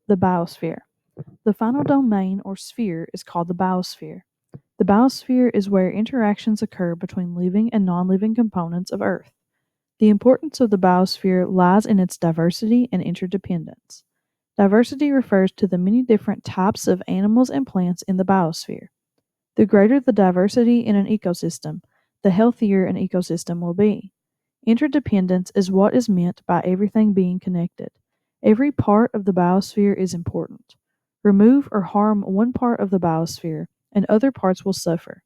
The biosphere. The final domain or sphere is called the biosphere. The biosphere is where interactions occur between living and non living components of Earth. The importance of the biosphere lies in its diversity and interdependence. Diversity refers to the many different types of animals and plants in the biosphere. The greater the diversity in an ecosystem, the healthier an ecosystem will be. Interdependence is what is meant by everything being connected. Every part of the biosphere is important. Remove or harm one part of the biosphere, and other parts will suffer.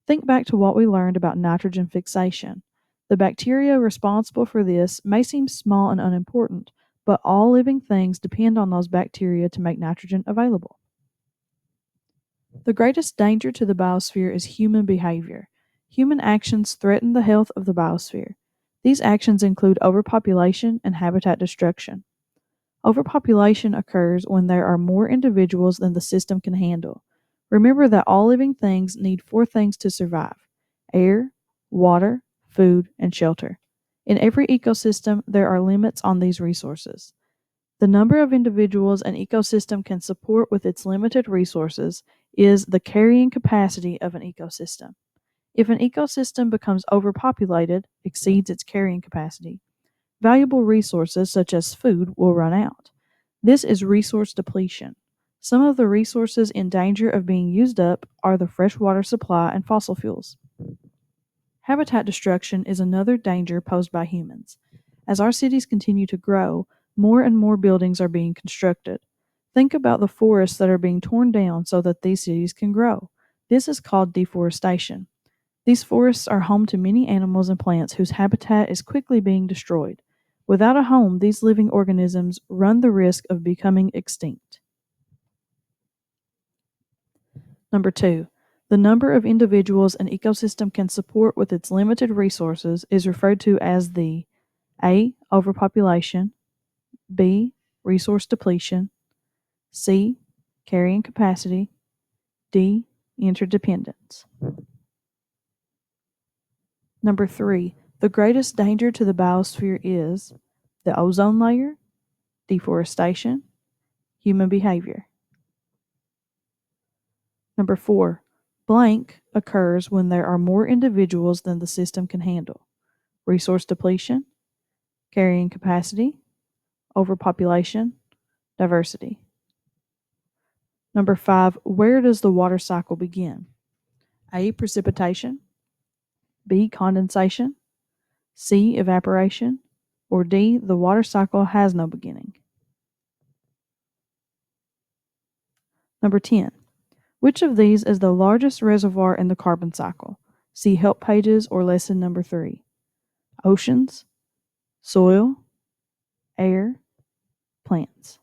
Think back to what we learned about nitrogen fixation. The bacteria responsible for this may seem small and unimportant, but all living things depend on those bacteria to make nitrogen available. The greatest danger to the biosphere is human behavior. Human actions threaten the health of the biosphere. These actions include overpopulation and habitat destruction. Overpopulation occurs when there are more individuals than the system can handle. Remember that all living things need four things to survive: air, water, food, and shelter. In every ecosystem, there are limits on these resources. The number of individuals an ecosystem can support with its limited resources is the carrying capacity of an ecosystem. If an ecosystem becomes overpopulated, exceeds its carrying capacity, valuable resources such as food will run out. This is resource depletion. Some of the resources in danger of being used up are the freshwater supply and fossil fuels. Habitat destruction is another danger posed by humans. As our cities continue to grow, more and more buildings are being constructed. Think about the forests that are being torn down so that these cities can grow. This is called deforestation. These forests are home to many animals and plants whose habitat is quickly being destroyed. Without a home, these living organisms run the risk of becoming extinct. Number 2. The number of individuals an ecosystem can support with its limited resources is referred to as the A. Overpopulation, B. Resource depletion, C. Carrying capacity, D. Interdependence. Number 3. The greatest danger to the biosphere is the ozone layer, deforestation, human behavior. Number 4. Blank occurs when there are more individuals than the system can handle. Resource depletion, carrying capacity, overpopulation, diversity. Number 5. Where does the water cycle begin? A. Precipitation, B. Condensation, C. Evaporation, or D. The water cycle has no beginning. Number 10. Which of these is the largest reservoir in the carbon cycle? See help pages or lesson number 3. Oceans, soil, air, plants.